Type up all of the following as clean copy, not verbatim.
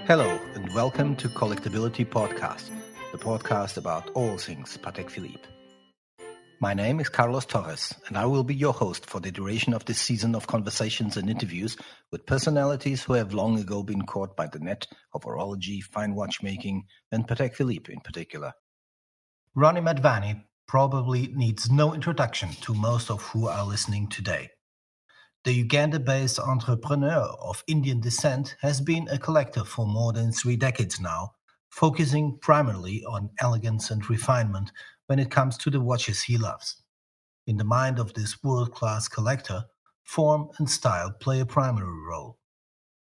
Hello and welcome to Collectability Podcast, the podcast about all things Patek Philippe. My name is Carlos Torres and I will be your host for the duration of this season of conversations and interviews with personalities who have long ago been caught by the net of horology, fine watchmaking and Patek Philippe in particular. Roni Madhvani probably needs no introduction to most of who are listening today. The Uganda-based entrepreneur of Indian descent has been a collector for more than 3 decades now, focusing primarily on elegance and refinement when it comes to the watches he loves. In the mind of this world-class collector, form and style play a primary role.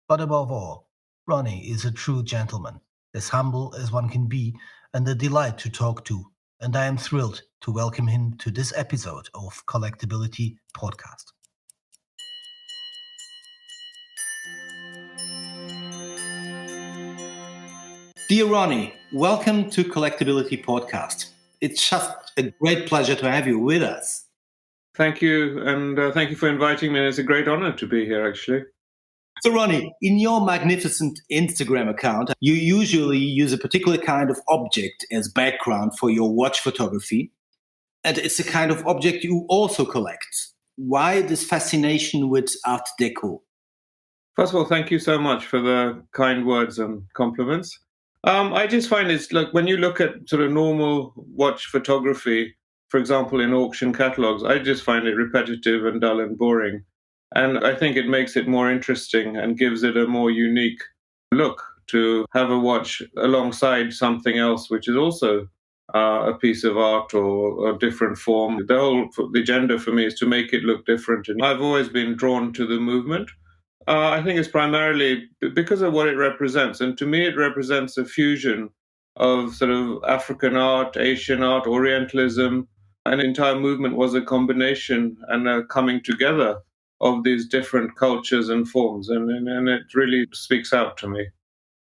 But above all, Roni is a true gentleman, as humble as one can be and a delight to talk to, and I am thrilled to welcome him to this episode of Collectability Podcast. Dear Roni, welcome to Collectability Podcast. It's just a great pleasure to have you with us. Thank you, and thank you for inviting me. It's a great honor to be here, actually. So Roni, in your magnificent Instagram account, you usually use a particular kind of object as background for your watch photography, and it's a kind of object you also collect. Why this fascination with Art Deco? First of all, thank you so much for the kind words and compliments. I just find it's like when you look at sort of normal watch photography, for example, in auction catalogs, I just find it repetitive and dull and boring. And I think it makes it more interesting and gives it a more unique look to have a watch alongside something else, which is also a piece of art or a different form. The agenda for me is to make it look different. And I've always been drawn to the movement. I think it's primarily because of what it represents. And to me, it represents a fusion of sort of African art, Asian art, Orientalism. An entire movement was a combination and a coming together of these different cultures and forms. And it really speaks out to me.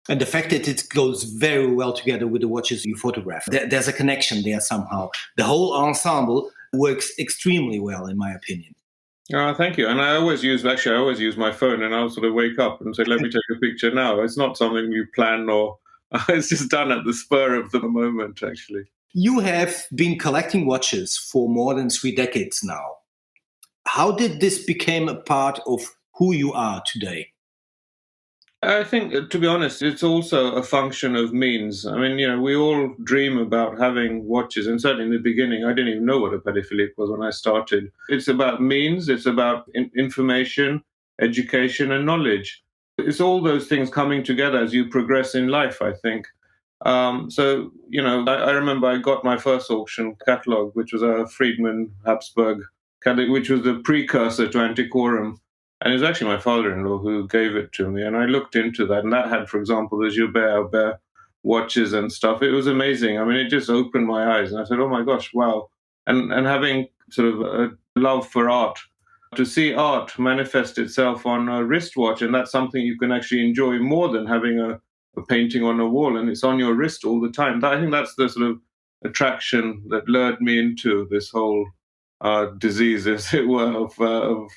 And the fact that it goes very well together with the watches you photograph. There's a connection there somehow. The whole ensemble works extremely well, in my opinion. Thank you. And I always use my phone and I'll sort of wake up and say, let me take a picture now. It's not something you plan or it's just done at the spur of the moment, actually. You have been collecting watches for more than 3 decades now. How did this become a part of who you are today? I think, to be honest, it's also a function of means. I mean, we all dream about having watches, and certainly in the beginning, I didn't even know what a Patek Philippe was when I started. It's about means, it's about information, education, and knowledge. It's all those things coming together as you progress in life, I think. I remember I got my first auction catalogue, which was a Friedman Habsburg catalogue, which was the precursor to Antiquorum. And it was actually my father-in-law who gave it to me. And I looked into that. And that had, for example, the Gilbert Albert watches and stuff. It was amazing. I mean, it just opened my eyes. And I said, oh, my gosh, wow. And having sort of a love for art, to see art manifest itself on a wristwatch, and that's something you can actually enjoy more than having a painting on a wall. And it's on your wrist all the time. I think that's the sort of attraction that lured me into this whole disease, as it were, of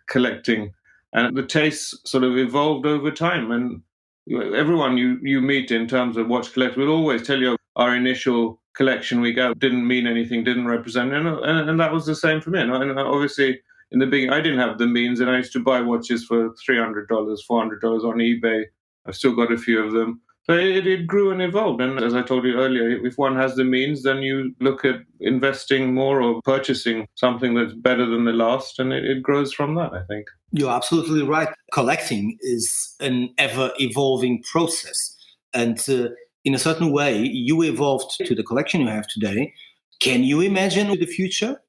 collecting. And the taste sort of evolved over time. And everyone you meet in terms of watch collectors will always tell you our initial collection we got didn't mean anything, didn't represent, and that was the same for me. And obviously, in the beginning, I didn't have the means, and I used to buy watches for $300, $400 on eBay. I've still got a few of them. So it grew and evolved. And as I told you earlier, if one has the means, then you look at investing more or purchasing something that's better than the last, and it grows from that, I think. You're absolutely right. Collecting is an ever-evolving process. And in a certain way, you evolved to the collection you have today. Can you imagine the future?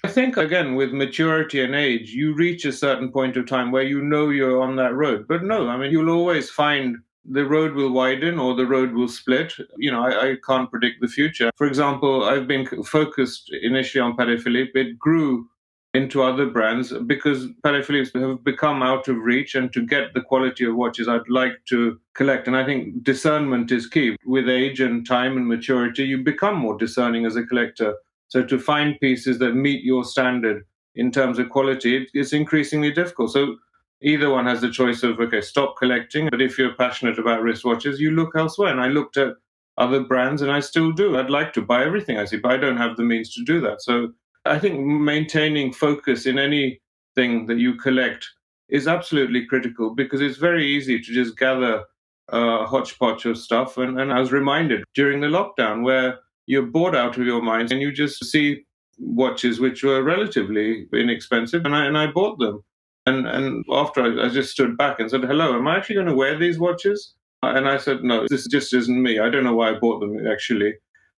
I think, again, with maturity and age, you reach a certain point of time where you're on that road. But no, I mean, you'll always find the road will widen or the road will split. I can't predict the future. For example, I've been focused initially on Patek Philippe. It grew into other brands because Patek Philippe have become out of reach, and to get the quality of watches I'd like to collect. And I think discernment is key. With age and time and maturity, you become more discerning as a collector. So to find pieces that meet your standard in terms of quality, it's increasingly difficult. So either one has the choice of, okay, stop collecting. But if you're passionate about wristwatches, you look elsewhere. And I looked at other brands and I still do. I'd like to buy everything I see, but I don't have the means to do that. So I think maintaining focus in anything that you collect is absolutely critical, because it's very easy to just gather a hodgepodge of stuff. And I was reminded during the lockdown where you're bored out of your mind and you just see watches which were relatively inexpensive, and I bought them. And after I just stood back and said, hello, am I actually going to wear these watches? And I said, no, this just isn't me. I don't know why I bought them, actually.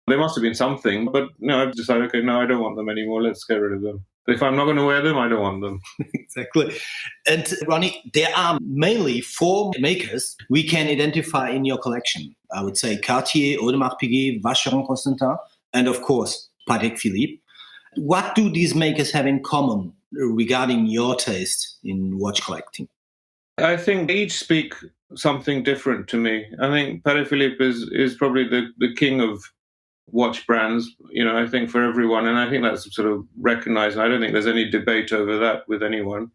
There must have been something, but no, I've decided, okay, no, I don't want them anymore. Let's get rid of them. If I'm not going to wear them, I don't want them. Exactly. And Roni, there are mainly 4 makers we can identify in your collection. I would say Cartier, Audemars Piguet, Vacheron Constantin, and of course, Patek Philippe. What do these makers have in common regarding your taste in watch collecting? I think they each speak something different to me. I think Patek Philippe is probably the king of watch brands, I think, for everyone. And I think that's sort of recognized. And I don't think there's any debate over that with anyone.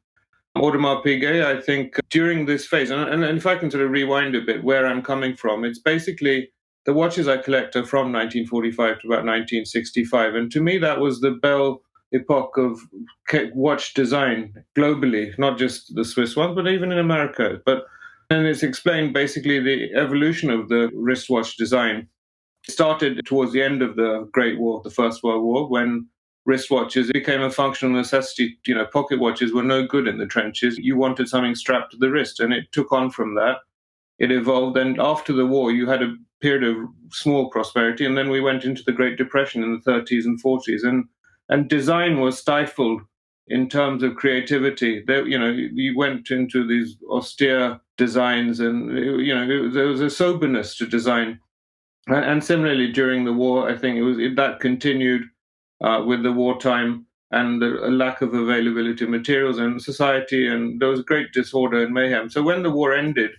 Audemars Piguet, I think, during this phase, and if I can sort of rewind a bit where I'm coming from, it's basically the watches I collect are from 1945 to about 1965. And to me, that was the belle epoque of watch design globally, not just the Swiss ones, but even in America. And it's explained basically the evolution of the wristwatch design. It started towards the end of the Great War, the First World War, when wristwatches became a functional necessity. Pocket watches were no good in the trenches. You wanted something strapped to the wrist, and it took on from that. It evolved, and after the war, you had a period of small prosperity, and then we went into the Great Depression in the 30s and 40s, and design was stifled in terms of creativity. You went into these austere designs, and there was a soberness to design. And similarly, during the war, I think that continued with the wartime and the lack of availability of materials in society, and there was great disorder and mayhem. So when the war ended,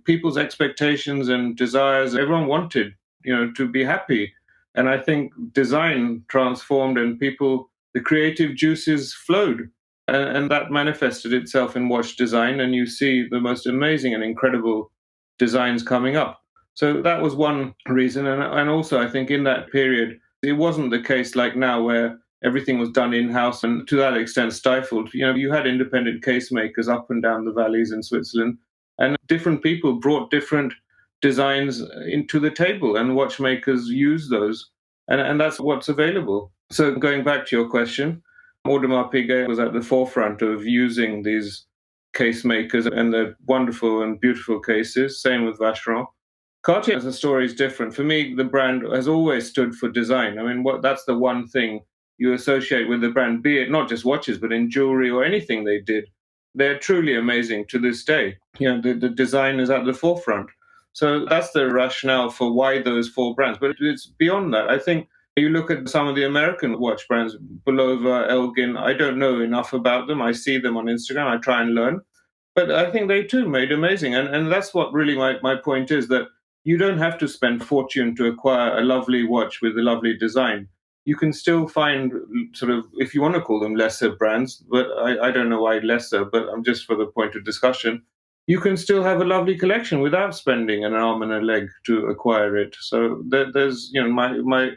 people's expectations and desires, everyone wanted, to be happy. And I think design transformed, and the creative juices flowed. And that manifested itself in watch design, and you see the most amazing and incredible designs coming up. So that was one reason. And also, I think in that period, it wasn't the case like now where everything was done in-house and to that extent stifled. You had independent case makers up and down the valleys in Switzerland, and different people brought different designs into the table, and watchmakers use those. And that's what's available. So going back to your question, Audemars Piguet was at the forefront of using these case makers and the wonderful and beautiful cases. Same with Vacheron. Cartier, as a story, is different. For me, the brand has always stood for design. I mean, that's the one thing you associate with the brand, be it not just watches, but in jewelry or anything they did. They're truly amazing to this day. The design is at the forefront. So that's the rationale for why those 4 brands. But it's beyond that. I think you look at some of the American watch brands, Bulova, Elgin. I don't know enough about them. I see them on Instagram. I try and learn. But I think they too made amazing. And that's what really my point is, that you don't have to spend a fortune to acquire a lovely watch with a lovely design. You can still find sort of, if you want to call them lesser brands, but I don't know why lesser, but I'm just for the point of discussion. You can still have a lovely collection without spending an arm and a leg to acquire it. So there's, my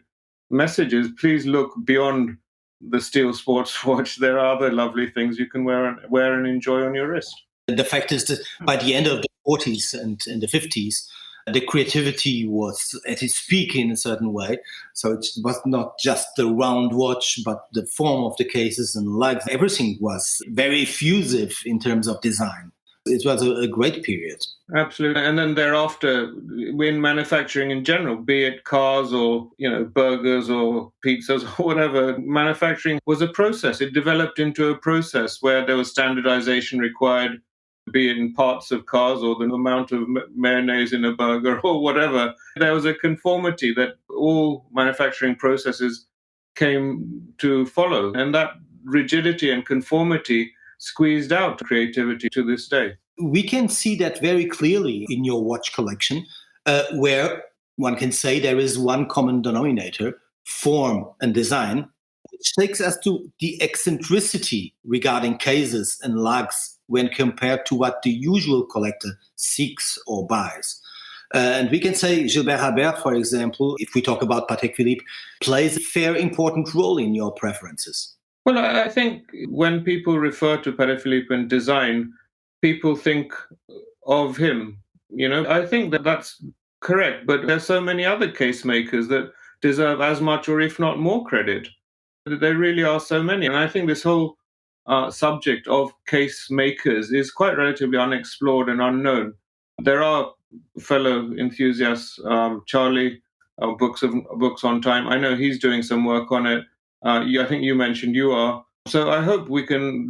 message is, please look beyond the steel sports watch. There are other lovely things you can wear and enjoy on your wrist. The fact is that by the end of the 40s and in the 50s, the creativity was at its peak in a certain way. So it was not just the round watch, but the form of the cases and legs. Everything was very effusive in terms of design. It was a great period. Absolutely. And then thereafter, in manufacturing in general, be it cars or, burgers or pizzas or whatever, manufacturing was a process. It developed into a process where there was standardization required, be it in parts of cars or the amount of mayonnaise in a burger or whatever. There was a conformity that all manufacturing processes came to follow. And that rigidity and conformity squeezed out creativity to this day. We can see that very clearly in your watch collection, where one can say there is one common denominator, form and design. which takes us to the eccentricity regarding cases and lugs when compared to what the usual collector seeks or buys. And we can say Gilbert Habert, for example, if we talk about Patek Philippe, plays a fair important role in your preferences. Well, I think when people refer to Patek Philippe and design, people think of him. I think that that's correct, but there's so many other case makers that deserve as much or if not more credit. There really are so many. And I think this whole subject of case makers is quite relatively unexplored and unknown. There are fellow enthusiasts, Charlie, books on time. I know he's doing some work on it. I think you mentioned you are. So I hope we can,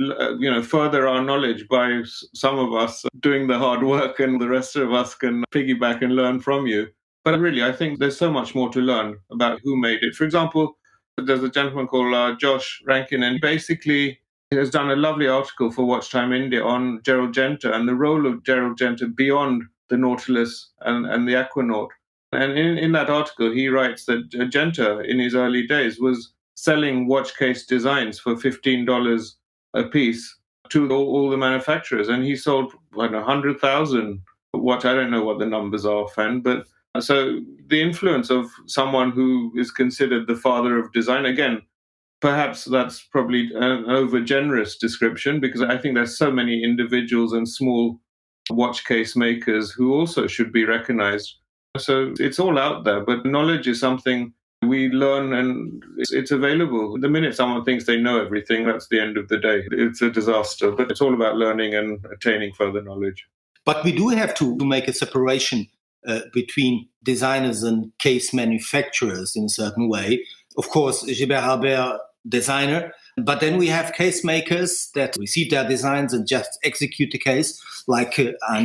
further our knowledge by some of us doing the hard work, and the rest of us can piggyback and learn from you. But really, I think there's so much more to learn about who made it. For example, there's a gentleman called Josh Rankin, and basically he has done a lovely article for Watch Time India on Gerald Genta and the role of Gerald Genta beyond the Nautilus and the Aquanaut. And in that article, he writes that Genta, in his early days, was selling watch case designs for $15 a piece to all the manufacturers. And he sold, 100,000 watch. I don't know what the numbers are offhand, but so the influence of someone who is considered the father of design, again, perhaps that's probably an over-generous description, because I think there's so many individuals and small watch case makers who also should be recognized. So it's all out there, but knowledge is something we learn, and it's available. The minute someone thinks they know everything, that's the end of the day. It's a disaster, but it's all about learning and attaining further knowledge. But we do have to make a separation between designers and case manufacturers in a certain way. Of course, Gilbert Habert, designer, but then we have case makers that receive their designs and just execute the case, like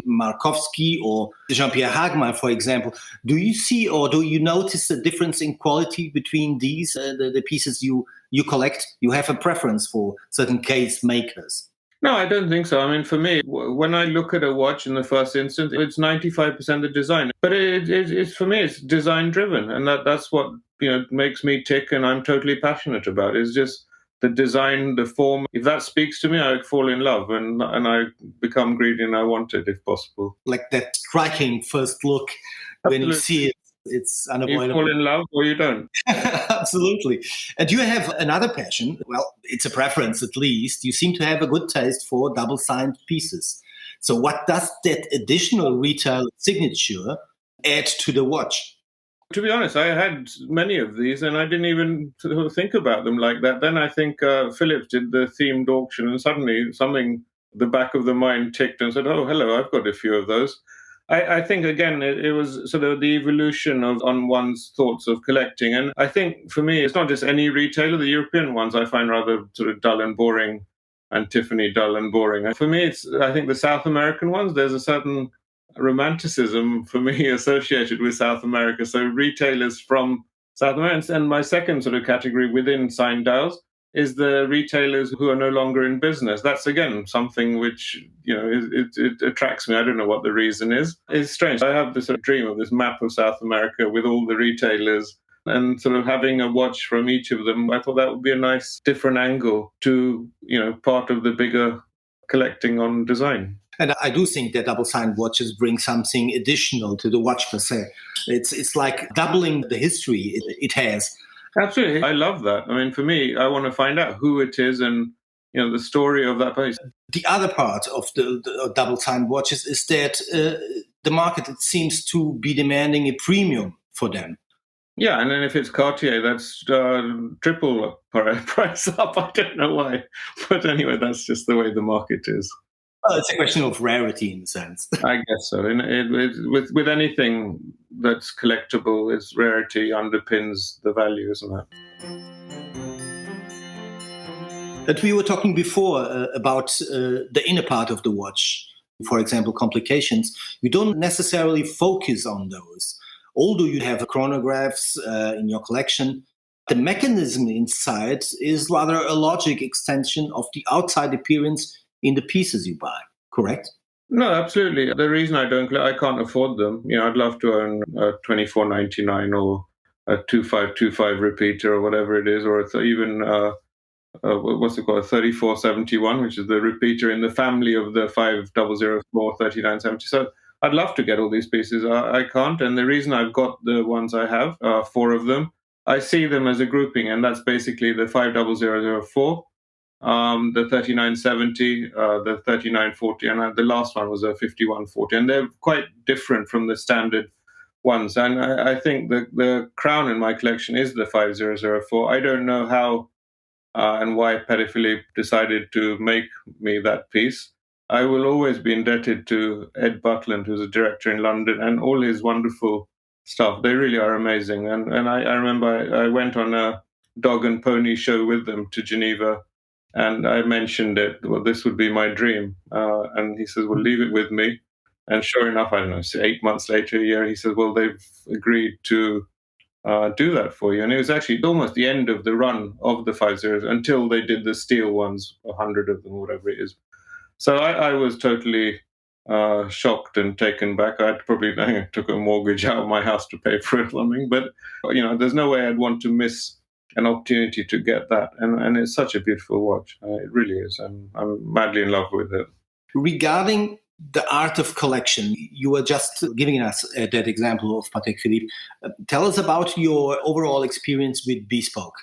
Markowski or Jean-Pierre Hagman, for example. Do you see or do you notice a difference in quality between these, the pieces you collect? You have a preference for certain case makers? No, I don't think so. I mean, for me, when I look at a watch in the first instance, it's 95% the design. But it's for me, it's design driven, and that's what makes me tick, and I'm totally passionate about. It's just the design, the form. If that speaks to me, I fall in love, and I become greedy, and I want it if possible. Like that striking first look. Absolutely. When you see it. It's unavoidable. You fall in love or you don't. Absolutely. And you have another passion. Well, it's a preference at least. You seem to have a good taste for double-signed pieces. So what does that additional retail signature add to the watch? To be honest, I had many of these and I didn't even think about them like that. Then I think Philips did the themed auction, and suddenly something, the back of the mind ticked and said, oh, hello, I've got a few of those. I think, again, it was sort of the evolution on one's thoughts of collecting. And I think, for me, it's not just any retailer. The European ones I find rather sort of dull and boring, and Tiffany dull and boring. And for me, I think the South American ones, there's a certain romanticism, for me, associated with South America. So retailers from South America. And my second sort of category within signed dials is the retailers who are no longer in business. That's, again, something which, it attracts me. I don't know what the reason is. It's strange. I have this sort of dream of this map of South America with all the retailers and sort of having a watch from each of them. I thought that would be a nice different angle to, part of the bigger collecting on design. And I do think that double-signed watches bring something additional to the watch per se. It's like doubling the history it has. Absolutely. I love that. I mean, for me, I want to find out who it is and, the story of that place. The other part of the double-signed watches is that the market, it seems to be demanding a premium for them. Yeah, and then if it's Cartier, that's triple price up. I don't know why. But anyway, that's just the way the market is. Well, it's a question of rarity in a sense. I guess so. With anything that's collectible, its rarity underpins the value, isn't it? But we were talking before about the inner part of the watch. For example, complications. You don't necessarily focus on those. Although you have chronographs in your collection, the mechanism inside is rather a logic extension of the outside appearance in the pieces you buy, correct? No, absolutely. The reason I can't afford them. I'd love to own a 24.99 or a 2525 repeater or whatever it is, or even what's it called, a 3471, which is the repeater in the family of the 5004 3970. So I'd love to get all these pieces. I can't. And the reason I've got the ones I have, four of them, I see them as a grouping, and that's basically the 50004, the 3970, the 3940, and the last one was a 5140. And they're quite different from the standard ones. And I think the crown in my collection is the 5004. I don't know how and why Perry Philippe decided to make me that piece. I will always be indebted to Ed Butland, who's a director in London, and all his wonderful stuff. They really are amazing. And I remember I went on a dog and pony show with them to Geneva, and I mentioned it. Well, this would be my dream. And he says, well, leave it with me. And sure enough, I don't know, 8 months later, a year, he says, well, they've agreed to do that for you. And it was actually almost the end of the run of the 50s until they did the steel ones, 100 of them, whatever it is. So I was totally shocked and taken back. I took a mortgage out of my house to pay for it or something. But, there's no way I'd want to miss an opportunity to get that. And it's such a beautiful watch. It really is. I'm madly in love with it. Regarding the art of collection, you were just giving us that example of Patek Philippe. Tell us about your overall experience with bespoke,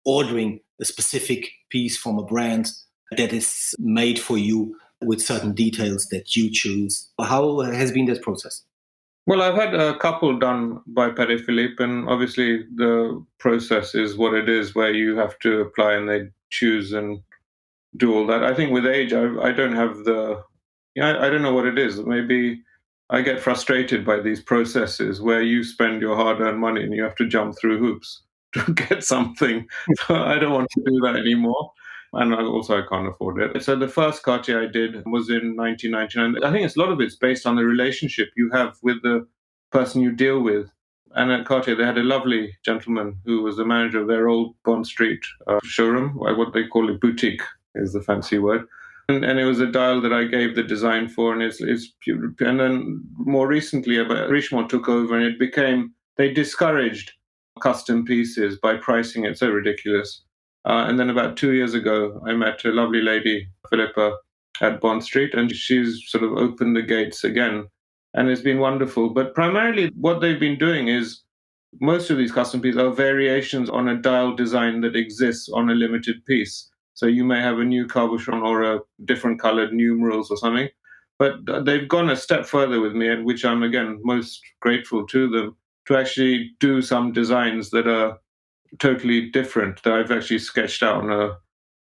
ordering a specific piece from a brand that is made for you with certain details that you choose. How has been that process? Well, I've had a couple done by Perry Philippe, and obviously the process is what it is, where you have to apply and they choose and do all that. I think with age, I don't have I don't know what it is. Maybe I get frustrated by these processes where you spend your hard-earned money and you have to jump through hoops to get something. So I don't want to do that anymore. And I can't afford it. So the first Cartier I did was in 1999. I think a lot of it's based on the relationship you have with the person you deal with. And at Cartier, they had a lovely gentleman who was the manager of their old Bond Street showroom, what they call a boutique is the fancy word. And it was a dial that I gave the design for, and it's and then more recently, Richemont took over, and they discouraged custom pieces by pricing it so ridiculous. And then about 2 years ago, I met a lovely lady, Philippa, at Bond Street, and she's sort of opened the gates again, and it's been wonderful. But primarily, what they've been doing is most of these custom pieces are variations on a dial design that exists on a limited piece. So you may have a new cabochon or a different colored numerals or something. But they've gone a step further with me, and which I'm, again, most grateful to them, to actually do some designs that are totally different, that I've actually sketched out on a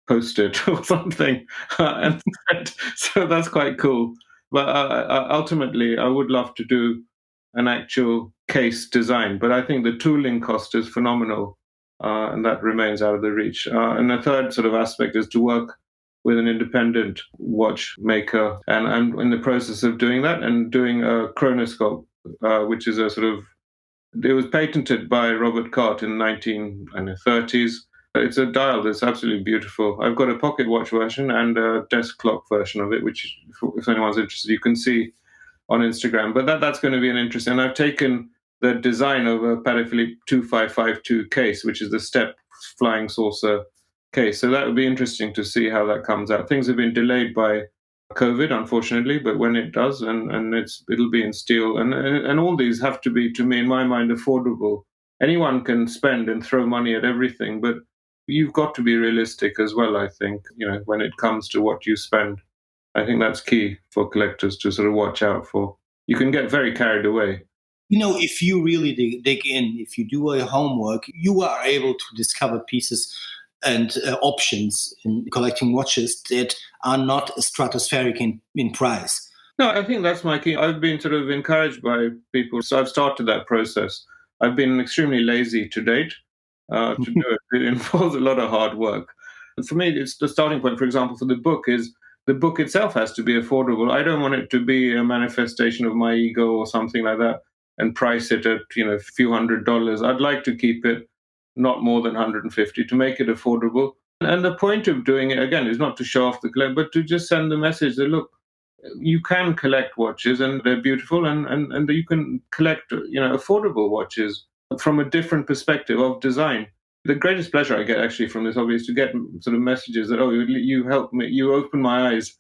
Post-it or something. And so that's quite cool. But ultimately, I would love to do an actual case design. But I think the tooling cost is phenomenal. And that remains out of the reach. And the third sort of aspect is to work with an independent watchmaker. And I'm in the process of doing that and doing a chronoscope, which is a sort of, it was patented by Robert Cart in the 1930s. It's a dial that's absolutely beautiful. I've got a pocket watch version and a desk clock version of it, which, if anyone's interested, you can see on Instagram. But that's going to be an interesting. And I've taken the design of a Perry Philippe 2552 case, which is the step flying saucer case. So that would be interesting to see how that comes out. Things have been delayed by COVID, unfortunately, but when it does, and it'll be in steel, and all these have to be, to me, in my mind, affordable. Anyone can spend and throw money at everything, but you've got to be realistic as well, I think, when it comes to what you spend. I think that's key for collectors to sort of watch out for. You can get very carried away. If you really dig in, if you do your homework, you are able to discover pieces and options in collecting watches that are not stratospheric in price. No, I think that's my key. I've been sort of encouraged by people, so I've started that process. I've been extremely lazy to date to do it. It involves a lot of hard work. And for me, it's the starting point, for example, for the book is the book itself has to be affordable. I don't want it to be a manifestation of my ego or something like that and price it at, a few $100s. I'd like to keep it not more than 150 to make it affordable. And the point of doing it, again, is not to show off the collect, but to just send the message that, look, you can collect watches and they're beautiful, and you can collect, affordable watches. from a different perspective of design. The greatest pleasure I get actually from this hobby is to get sort of messages that, oh, you helped me, you opened my eyes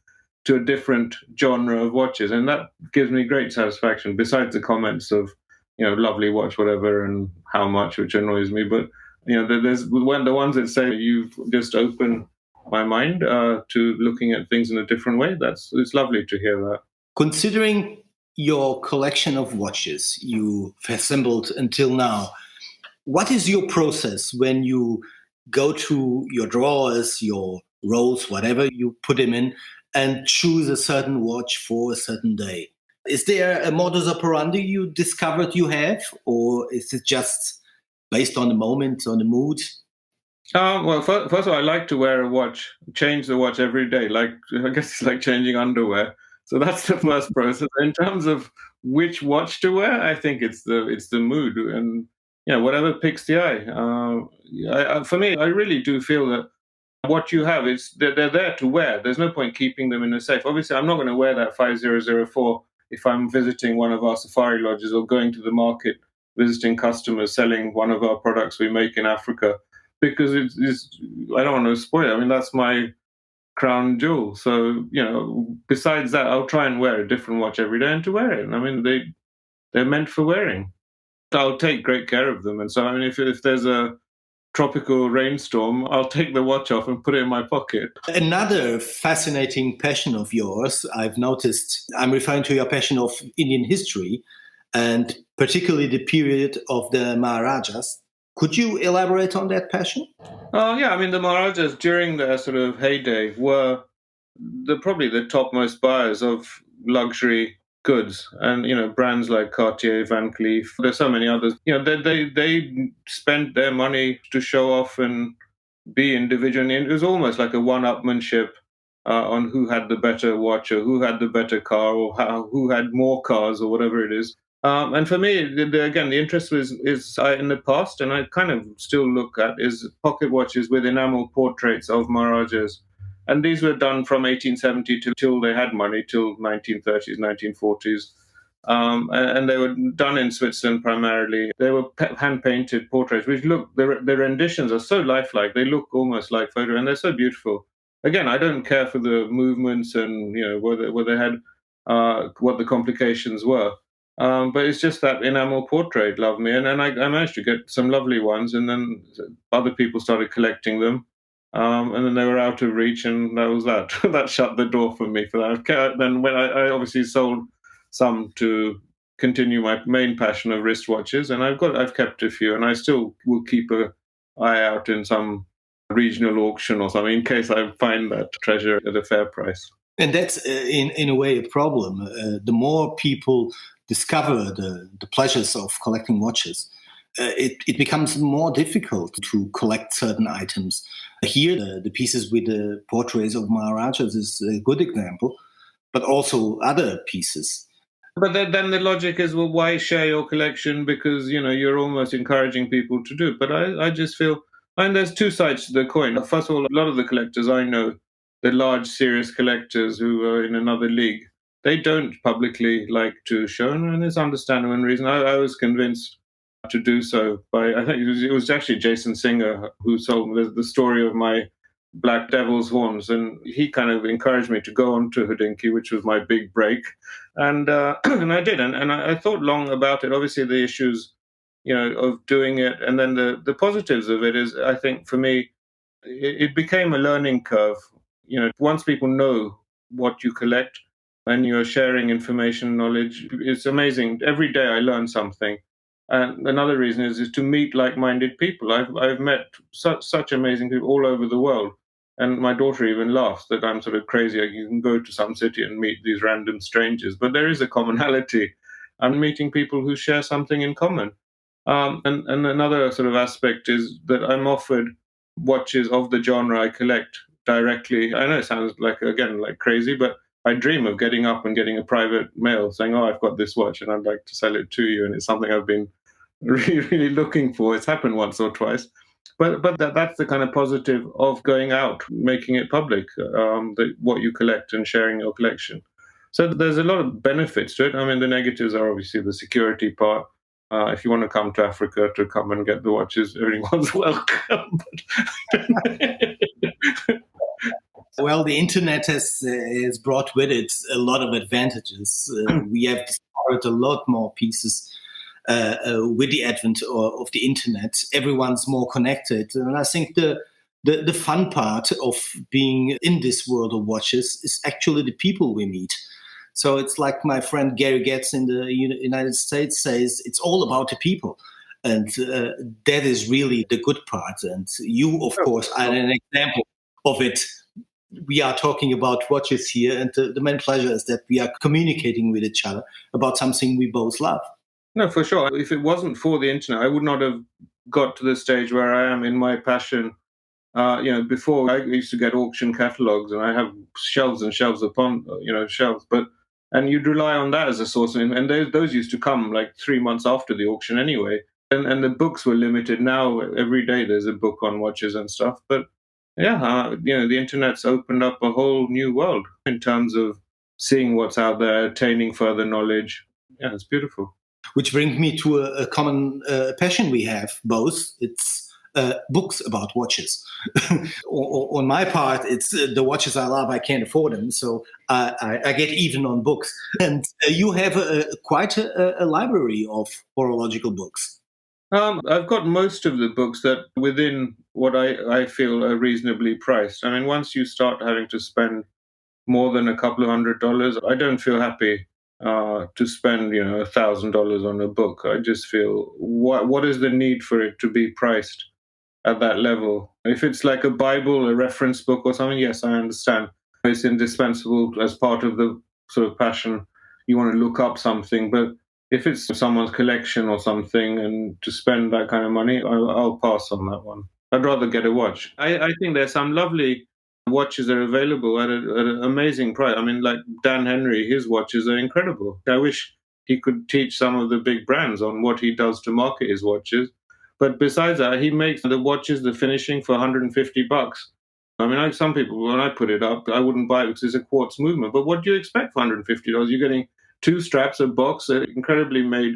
to a different genre of watches. And that gives me great satisfaction, besides the comments of, lovely watch, whatever, and how much, which annoys me. But, there's the ones that say you've just opened my mind to looking at things in a different way. It's lovely to hear that. Considering your collection of watches you've assembled until now, what is your process when you go to your drawers, your rolls, whatever you put them in, and choose a certain watch for a certain day? Is there a modus operandi you discovered you have, or is it just based on the moment, on the mood? Well, first of all, I like to wear a watch, change the watch every day. Like, I guess it's like changing underwear. So that's the first process. In terms of which watch to wear, I think it's the mood and whatever picks the eye. For me, I really do feel that what you have is they're there to wear. There's no point keeping them in a safe. Obviously, I'm not going to wear that 5004 if I'm visiting one of our safari lodges or going to the market, visiting customers, selling one of our products we make in Africa, because it's I don't want to spoil it. I mean, that's my crown jewel. So, besides that, I'll try and wear a different watch every day and to wear it. I mean, they're meant for wearing. I'll take great care of them. And so, I mean, if there's a tropical rainstorm, I'll take the watch off and put it in my pocket. Another fascinating passion of yours, I've noticed, I'm referring to your passion of Indian history and particularly the period of the Maharajas. Could you elaborate on that passion? Yeah, I mean, the Maharajas during their sort of heyday were probably the topmost buyers of luxury goods, and brands like Cartier, Van Cleef. There's so many others. They spent their money to show off and be individual. And it was almost like a one-upmanship on who had the better watch or who had the better car or who had more cars or whatever it is. And for me, again, the interest is in the past, and I kind of still look at is pocket watches with enamel portraits of Maharajas. And these were done from 1870 till they had money, till 1930s, 1940s. And they were done in Switzerland primarily. They were hand-painted portraits, which look, the renditions are so lifelike. They look almost like photo, and they're so beautiful. Again, I don't care for the movements and whether they had what the complications were. But it's just that enamel portrait loved me, and I managed to get some lovely ones, and then other people started collecting them, and then they were out of reach, and that was that. That shut the door for me for that. Then when I obviously sold some to continue my main passion of wristwatches, and I've kept a few, and I still will keep an eye out in some regional auction or something in case I find that treasure at a fair price. And that's in a way a problem. The more people discover the pleasures of collecting watches, it becomes more difficult to collect certain items. Here, the pieces with the portraits of Maharajas is a good example, but also other pieces. But then the logic is, well, why share your collection? Because, you're almost encouraging people to do it. But I just feel, and there's two sides to the coin. First of all, a lot of the collectors I know, the large, serious collectors who are in another league, they don't publicly like to show, and it's understandable and reason. I was convinced to do so by, I think it was actually Jason Singer who told me the story of my Black Devil's horns, and he kind of encouraged me to go on to Hodinkee, which was my big break, and and I did, and I thought long about it. Obviously, the issues, of doing it, and then the positives of it is, I think for me, it became a learning curve. Once people know what you collect and you're sharing information, knowledge, it's amazing. Every day I learn something. And another reason is to meet like-minded people. I've met such amazing people all over the world. And my daughter even laughs that I'm sort of crazy. You can go to some city and meet these random strangers, but there is a commonality. I'm meeting people who share something in common. And another sort of aspect is that I'm offered watches of the genre I collect directly. I know it sounds like, again, like crazy, but I dream of getting up and getting a private mail saying, "Oh, I've got this watch and I'd like to sell it to you." And it's something I've been really, really looking for. It's happened once or twice. But that's the kind of positive of going out, making it public, what you collect and sharing your collection. So there's a lot of benefits to it. I mean, the negatives are obviously the security part. If you want to come to Africa to come and get the watches, everyone's welcome. Well, the internet has brought with it a lot of advantages. We have discovered a lot more pieces with the advent of the internet. Everyone's more connected, and I think the fun part of being in this world of watches is actually the people we meet. So it's like my friend Gary Getz in the United States says, it's all about the people. And that is really the good part. And you, of course, are an example of it. We are talking about watches here, and the main pleasure is that we are communicating with each other about something we both love. No, for sure. If it wasn't for the internet, I would not have got to the stage where I am in my passion. Before I used to get auction catalogs, and I have shelves and shelves upon shelves, and you'd rely on that as a source, and those used to come like 3 months after the auction anyway, and the books were limited. Now every day there's a book on watches and stuff, but the internet's opened up a whole new world in terms of seeing what's out there, attaining further knowledge. Yeah, it's beautiful. Which brings me to a common passion we have both. It's books about watches. On my part, it's the watches I love. I can't afford them, so I get even on books. And you have quite a library of horological books. I've got most of the books that within what I feel are reasonably priced. I mean, once you start having to spend more than a couple of $100, I don't feel happy to spend $1,000 on a book. I just feel what is the need for it to be priced at that level? If it's like a Bible, a reference book or something, yes, I understand. It's indispensable as part of the sort of passion. You want to look up something, but if it's someone's collection or something and to spend that kind of money, I'll pass on that one. I'd rather get a watch. I think there's some lovely watches that are available at an amazing price. I mean, like Dan Henry, his watches are incredible. I wish he could teach some of the big brands on what he does to market his watches. But besides that, he makes the watches, the finishing for $150. I mean, some people, when I put it up, I wouldn't buy it because it's a quartz movement. But what do you expect for $150? You're getting 2 straps, a box, an incredibly made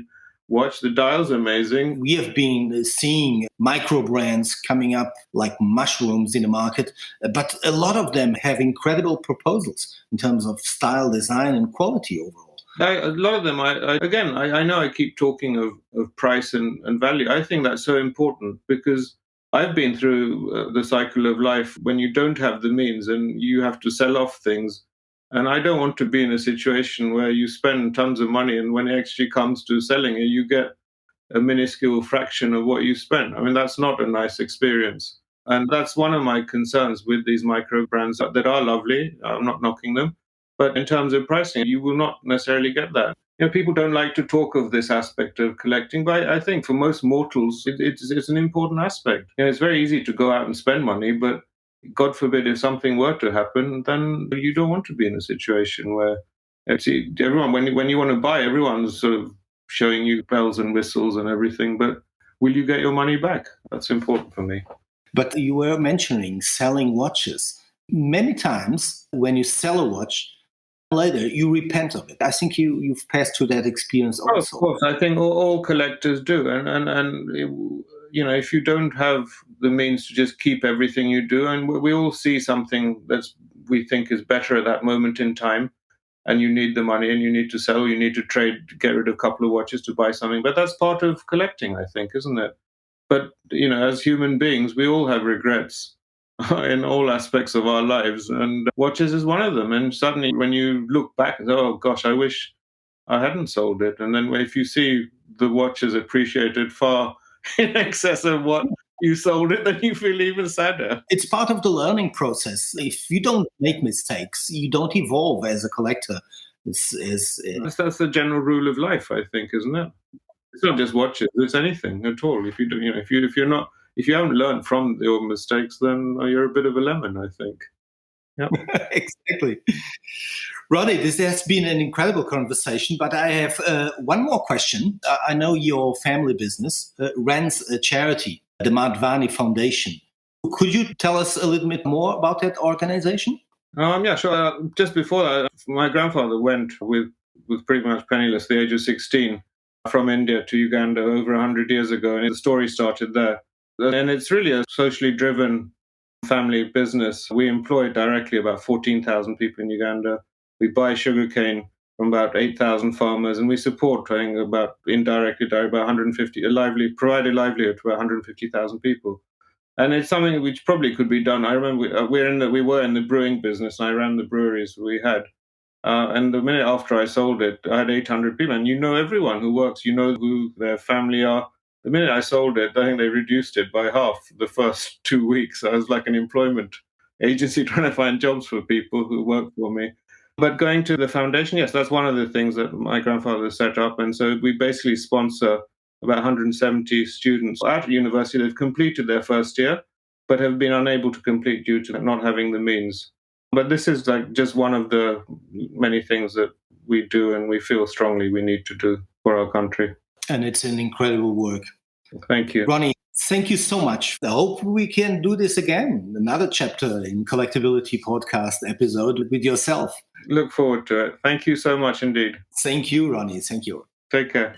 watch. The dial's amazing. We have been seeing micro brands coming up like mushrooms in the market, but a lot of them have incredible proposals in terms of style, design, and quality overall. A lot of them, I know I keep talking of price and value. I think that's so important because I've been through the cycle of life when you don't have the means and you have to sell off things. And I don't want to be in a situation where you spend tons of money and when it actually comes to selling it, you get a minuscule fraction of what you spent. I mean, that's not a nice experience. And that's one of my concerns with these micro brands that are lovely. I'm not knocking them. But in terms of pricing, you will not necessarily get that. People don't like to talk of this aspect of collecting, but I think for most mortals, it's an important aspect. It's very easy to go out and spend money, but God forbid, if something were to happen, then you don't want to be in a situation where everyone, when you want to buy, everyone's sort of showing you bells and whistles and everything, but will you get your money back? That's important for me. But you were mentioning selling watches. Many times when you sell a watch, later you repent of it. I think you've passed through that experience also. Oh, of course, I think all collectors do, and if you don't have the means to just keep everything you do, and we all see something that we think is better at that moment in time, and you need the money and you need to sell, you need to trade, get rid of a couple of watches to buy something, but that's part of collecting, I think, isn't it? But as human beings, we all have regrets in all aspects of our lives, and watches is one of them. And suddenly when you look back and say, oh gosh, I wish I hadn't sold it, and then if you see the watch is appreciated far in excess of what you sold it, then you feel even sadder. It's part of the learning process. If you don't make mistakes, you don't evolve as a collector. That's the general rule of life, I think, isn't it? It's not just watches; it's anything at all. If you do, if you haven't learned from your mistakes, then you're a bit of a lemon, I think. Yeah, exactly. Roni, this has been an incredible conversation, but I have one more question. I know your family business runs a charity, the Madhvani Foundation. Could you tell us a little bit more about that organization? Yeah, sure. Just before that, my grandfather went with pretty much penniless at the age of 16 from India to Uganda over 100 years ago, and the story started there. And it's really a socially driven family business. We employ directly about 14,000 people in Uganda. We buy sugarcane from about 8,000 farmers, and we support, I think, about indirectly about 150, provide a livelihood to about 150,000 people. And it's something which probably could be done. I remember we were in the brewing business, and I ran the breweries we had. And the minute after I sold it, I had 800 people, and you know everyone who works, you know who their family are. The minute I sold it, I think they reduced it by half the first 2 weeks. I was like an employment agency trying to find jobs for people who work for me. But going to the foundation, yes, that's one of the things that my grandfather set up. And so we basically sponsor about 170 students at university. They've completed their first year, but have been unable to complete due to not having the means. But this is like just one of the many things that we do and we feel strongly we need to do for our country. And it's an incredible work. Thank you. Roni, thank you so much. I hope we can do this again, another chapter in Collectability podcast episode with yourself. Look forward to it. Thank you so much indeed. Thank you, Roni. Thank you. Take care.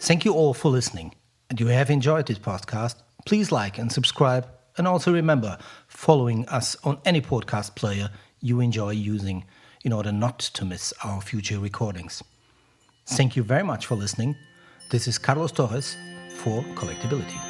Thank you all for listening. And you have enjoyed this podcast, please like and subscribe. And also remember, following us on any podcast player you enjoy using in order not to miss our future recordings. Thank you very much for listening. This is Carlos Torres for Collectability.